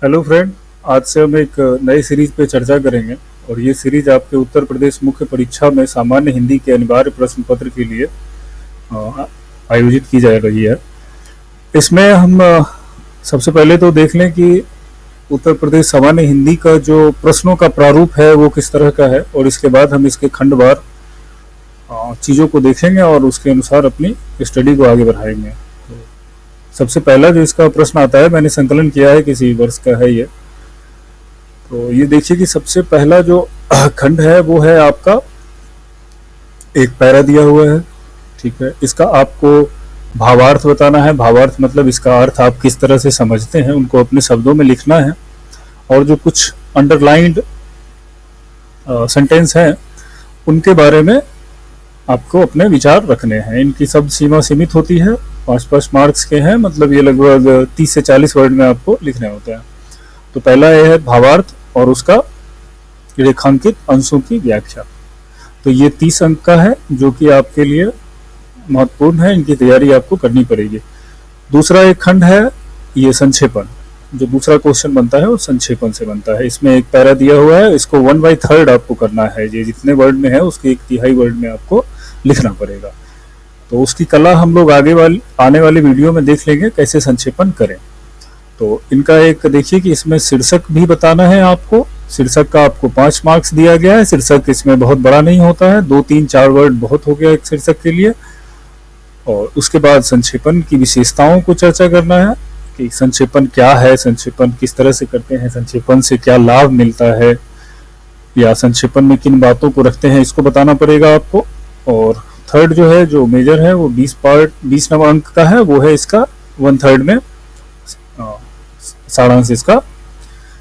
Hello friend. आज से हम एक नई सीरीज पे चर्चा करेंगे और ये सीरीज आपके उत्तर प्रदेश मुख्य परीक्षा में सामान्य हिंदी के अनिवार्य प्रश्न पत्र के लिए आयोजित की जा रही है। इसमें हम सबसे पहले तो देख लें कि उत्तर प्रदेश सामान्य हिंदी का जो प्रश्नों का प्रारूप है वो किस तरह का है, और इसके बाद हम इसके खंडवार चीज़ों को देखेंगे और उसके अनुसार अपनी स्टडी को आगे बढ़ाएंगे। सबसे पहला जो इसका प्रश्न आता है, मैंने संकलन किया है, किसी वर्ष का है ये। तो ये देखिए कि सबसे पहला जो खंड है वो है आपका एक पैरा दिया हुआ है, ठीक है। इसका आपको भावार्थ बताना है। भावार्थ मतलब इसका अर्थ आप किस तरह से समझते हैं, उनको अपने शब्दों में लिखना है। और जो कुछ अंडरलाइंड सेंटेंस हैं उनके बारे में आपको अपने विचार रखने हैं। इनकी शब्द सीमा सीमित होती है, 5-5 मार्क्स के हैं, मतलब ये लगभग 30 से 40 वर्ड में आपको लिखने होते हैं। तो पहला ये है भावार्थ और उसका रेखांकित अंशों की व्याख्या। तो ये 30 अंक का है जो कि आपके लिए महत्वपूर्ण है, इनकी तैयारी आपको करनी पड़ेगी। दूसरा एक खंड है ये संक्षेपण। जो दूसरा क्वेश्चन बनता है वो संक्षेपण से बनता है। इसमें एक पैरा दिया हुआ है, इसको 1/3 आपको करना है। ये जितने वर्ड में है उसके 1/3 वर्ड में आपको लिखना पड़ेगा। तो उसकी कला हम लोग आने वाले वीडियो में देख लेंगे कैसे संक्षेपण करें। तो इनका एक देखिए कि इसमें शीर्षक भी बताना है आपको। शीर्षक का आपको 5 मार्क्स दिया गया है। शीर्षक इसमें बहुत बड़ा नहीं होता है, 2-3-4 वर्ड बहुत हो गया एक शीर्षक के लिए। और उसके बाद संक्षेपण की विशेषताओं को चर्चा करना है कि संक्षेपण क्या है, संक्षेपण किस तरह से करते हैं, संक्षेपण से क्या लाभ मिलता है, या संक्षेपण में किन बातों को रखते हैं, इसको बताना पड़ेगा आपको। और थर्ड जो है, जो मेजर है, वो 20 नंबर अंक का है, वो है इसका 1/3 में सारांश, इसका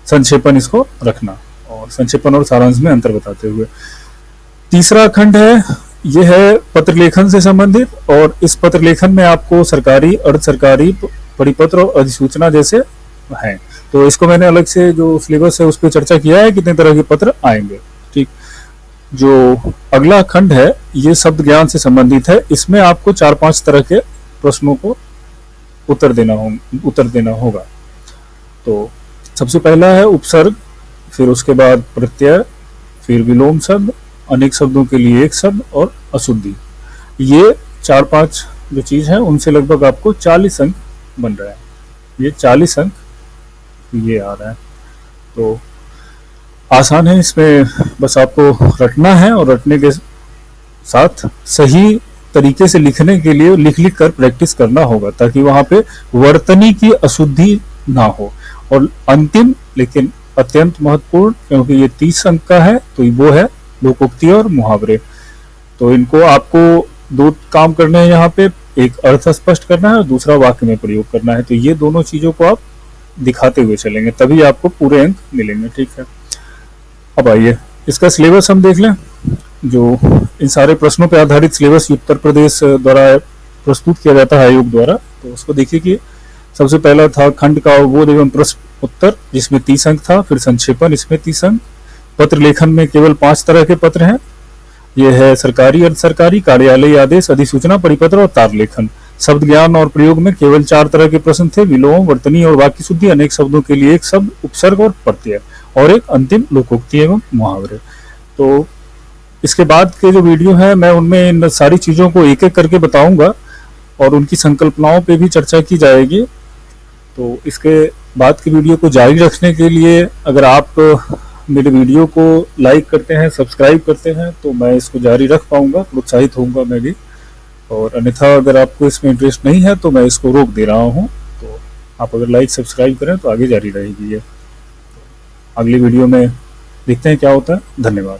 संक्षेपण इसको रखना और संक्षेपण और सारांश में अंतर बताते हुए। तीसरा खंड है ये है पत्र लेखन से संबंधित, और इस पत्र लेखन में आपको सरकारी, अर्ध सरकारी परिपत्र और अधिसूचना जैसे हैं। तो इसको मैंने अलग से जो सिलेबस है उस पर चर्चा किया है कितने तरह के पत्र आएंगे, ठीक। जो अगला खंड है ये शब्द ज्ञान से संबंधित है। इसमें आपको 4-5 तरह के प्रश्नों को उत्तर देना होगा। तो सबसे पहला है उपसर्ग, फिर उसके बाद प्रत्यय, फिर विलोम शब्द, अनेक शब्दों के लिए एक शब्द और अशुद्धि। ये 4-5 जो चीज है उनसे लगभग आपको 40 अंक बन रहा है। ये 40 अंक ये आ रहा है। तो आसान है, इसमें बस आपको रटना है और रटने के साथ सही तरीके से लिखने के लिए लिख कर प्रैक्टिस करना होगा, ताकि वहां पे वर्तनी की अशुद्धि ना हो। और अंतिम लेकिन अत्यंत महत्वपूर्ण, क्योंकि ये 30 अंक का है, तो वो है लोकोक्ति और मुहावरे। तो इनको आपको 2 काम करने हैं यहाँ पे, एक अर्थ स्पष्ट करना है और दूसरा वाक्य में प्रयोग करना है। तो ये दोनों चीजों को आप दिखाते हुए चलेंगे, तभी आपको पूरे अंक मिलेंगे, ठीक है। अब आइए इसका सिलेबस हम देख लें। जो इन सारे प्रश्नों पर आधारित सिलेबस उत्तर प्रदेश द्वारा प्रस्तुत किया जाता है आयोग द्वारा। तो उसको देखिए कि सबसे पहला था खंड का अवबोध एवं प्रश्न उत्तर, जिसमें 30 अंक था। फिर संक्षेपण, इसमें 30 अंक। पत्र लेखन में केवल 5 तरह के पत्र हैं। ये है सरकारी, अर्ध सरकारी, कार्यालय आदेश, अधिसूचना, परिपत्र और तार लेखन। शब्द ज्ञान और प्रयोग में केवल 4 तरह के प्रश्न थे, विलोम, वर्तनी और वाक्य शुद्धि, अनेक शब्दों के लिए एक शब्द, उपसर्ग और प्रत्यय, और एक अंतिम लोकोक्ति एवं मुहावरे। तो इसके बाद के जो वीडियो है मैं उनमें इन सारी चीजों को एक एक करके बताऊंगा और उनकी संकल्पनाओं पे भी चर्चा की जाएगी। तो इसके बाद की वीडियो को जारी रखने के लिए अगर आप मेरे वीडियो को लाइक करते हैं, सब्सक्राइब करते हैं, तो मैं इसको जारी रख पाऊंगा, प्रोत्साहित होऊंगा मैं भी। और अन्यथा अगर आपको इसमें इंटरेस्ट नहीं है तो मैं इसको रोक दे रहा हूँ। तो आप अगर लाइक सब्सक्राइब करें तो आगे जारी रहेगी ये। अगली वीडियो में देखते हैं क्या होता है। धन्यवाद।